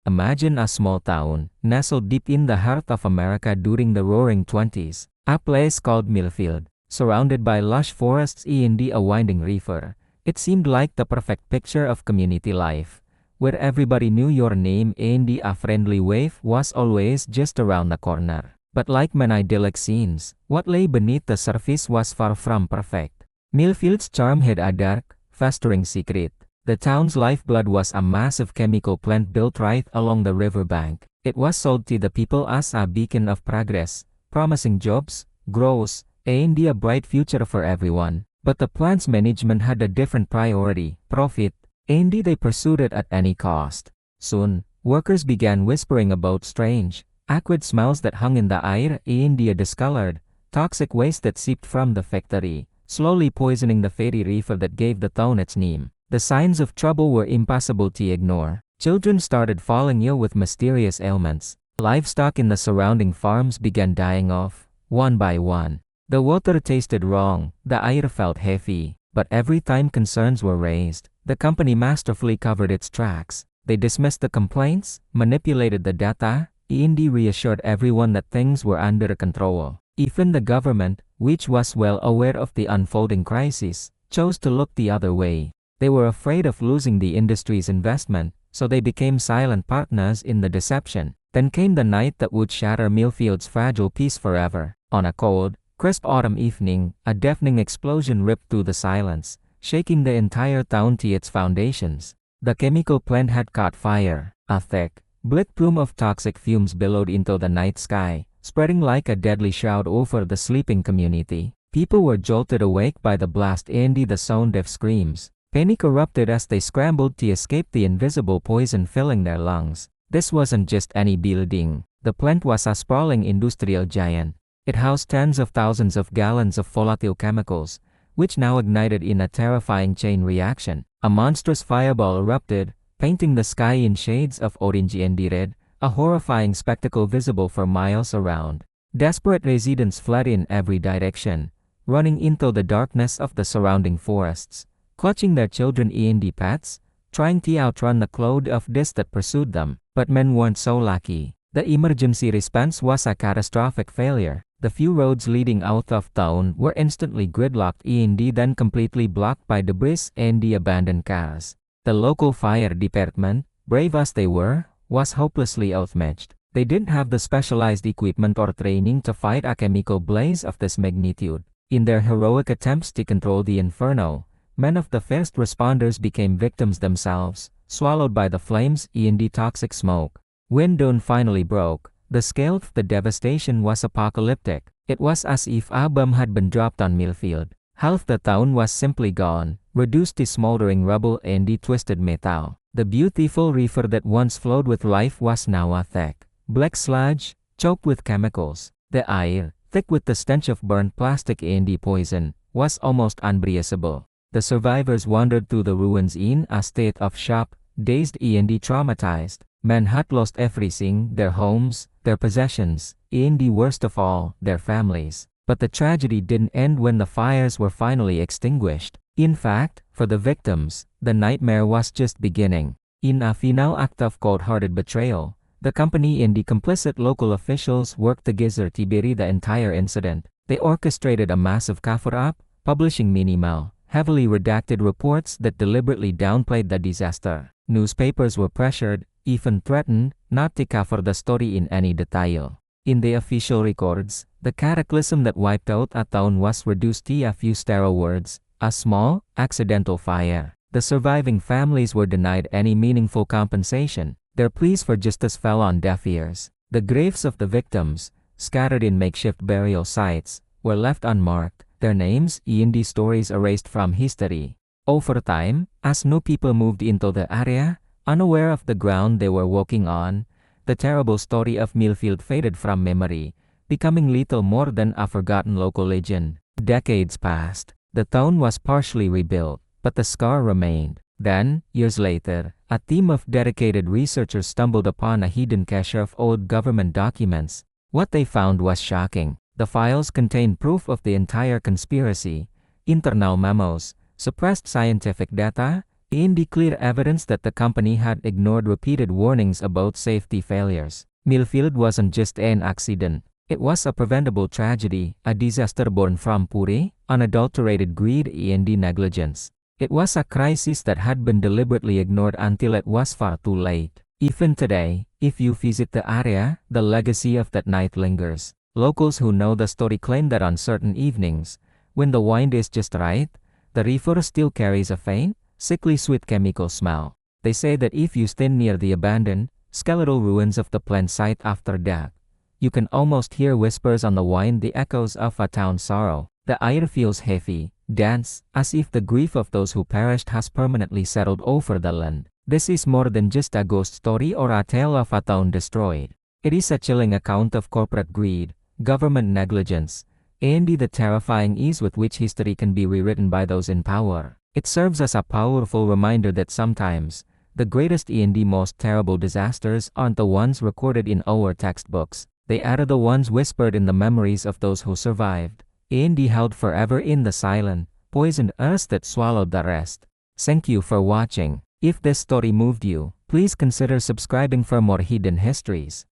Imagine a small town, nestled deep in the heart of America during the Roaring Twenties, a place called Millfield, surrounded by lush forests and a winding river. It seemed like the perfect picture of community life, where everybody knew your name and a friendly wave was always just around the corner. But like many idyllic scenes, what lay beneath the surface was far from perfect. Millfield's charm had a dark, festering secret. The town's lifeblood was a massive chemical plant built right along the riverbank. It was sold to the people as a beacon of progress, promising jobs, growth, and a bright future for everyone. But the plant's management had a different priority: profit, and they pursued it at any cost. Soon, workers began whispering about strange, acrid smells that hung in the air and the discolored, toxic waste that seeped from the factory, slowly poisoning the fatty river that gave the town its name. The signs of trouble were impossible to ignore. Children started falling ill with mysterious ailments. Livestock in the surrounding farms began dying off, one by one. The water tasted wrong, the air felt heavy. But every time concerns were raised, the company masterfully covered its tracks. They dismissed the complaints, manipulated the data, and reassured everyone that things were under control. Even the government, which was well aware of the unfolding crisis, chose to look the other way. They were afraid of losing the industry's investment, so they became silent partners in the deception. Then came the night that would shatter Millfield's fragile peace forever. On a cold, crisp autumn evening, a deafening explosion ripped through the silence, shaking the entire town to its foundations. The chemical plant had caught fire. A thick, black plume of toxic fumes billowed into the night sky, spreading like a deadly shroud over the sleeping community. People were jolted awake by the blast and the sound of screams. Panic erupted as they scrambled to escape the invisible poison filling their lungs. This wasn't just any building. The plant was a sprawling industrial giant. It housed tens of thousands of gallons of volatile chemicals, which now ignited in a terrifying chain reaction. A monstrous fireball erupted, painting the sky in shades of orange and red, a horrifying spectacle visible for miles around. Desperate residents fled in every direction, running into the darkness of the surrounding forests, clutching their children and pets, trying to outrun the cloud of dust that pursued them. But men weren't so lucky. The emergency response was a catastrophic failure. The few roads leading out of town were instantly gridlocked and then completely blocked by debris and the abandoned cars. The local fire department, brave as they were, was hopelessly outmatched. They didn't have the specialized equipment or training to fight a chemical blaze of this magnitude. In their heroic attempts to control the inferno, many of the first responders became victims themselves, swallowed by the flames and the toxic smoke. When dawn finally broke, the scale of the devastation was apocalyptic. It was as if a bomb had been dropped on Millfield. Half the town was simply gone, reduced to smoldering rubble and twisted metal. The beautiful river that once flowed with life was now a thick, black sludge, choked with chemicals. The air, thick with the stench of burnt plastic and poison, was almost unbreathable. The survivors wandered through the ruins in a state of shock, dazed and traumatized. Men had lost everything: their homes, their possessions, and the worst of all, their families. But the tragedy didn't end when the fires were finally extinguished. In fact, for the victims, the nightmare was just beginning. In a final act of cold-hearted betrayal, the company and the complicit local officials worked together to bury the entire incident. They orchestrated a massive cover-up, publishing minimal, heavily redacted reports that deliberately downplayed the disaster. Newspapers were pressured, even threatened, not to cover the story in any detail. In the official records, the cataclysm that wiped out a town was reduced to a few sterile words: a small, accidental fire. The surviving families were denied any meaningful compensation. Their pleas for justice fell on deaf ears. The graves of the victims, scattered in makeshift burial sites, were left unmarked, their names and stories erased from history. Over time, as new people moved into the area, unaware of the ground they were walking on, the terrible story of Millfield faded from memory, becoming little more than a forgotten local legend. Decades passed. The town was partially rebuilt, but the scar remained. Then, years later, a team of dedicated researchers stumbled upon a hidden cache of old government documents. What they found was shocking. The files contained proof of the entire conspiracy: internal memos, suppressed scientific data, and clear evidence that the company had ignored repeated warnings about safety failures. Millfield wasn't just an accident. It was a preventable tragedy, a disaster born from pure, unadulterated greed and negligence. It was a crisis that had been deliberately ignored until it was far too late. Even today, if you visit the area, the legacy of that night lingers. Locals who know the story claim that on certain evenings, when the wind is just right, the river still carries a faint, sickly sweet chemical smell. They say that if you stand near the abandoned, skeletal ruins of the plant site after dark, you can almost hear whispers on the wind, the echoes of a town sorrow. The air feels heavy, dense, as if the grief of those who perished has permanently settled over the land. This is more than just a ghost story or a tale of a town destroyed. It is a chilling account of corporate greed, government negligence, and the terrifying ease with which history can be rewritten by those in power. It serves as a powerful reminder that sometimes, the greatest and most terrible disasters aren't the ones recorded in our textbooks. They are the ones whispered in the memories of those who survived, and held forever in the silent, poisoned earth that swallowed the rest. Thank you for watching. If this story moved you, please consider subscribing for more hidden histories.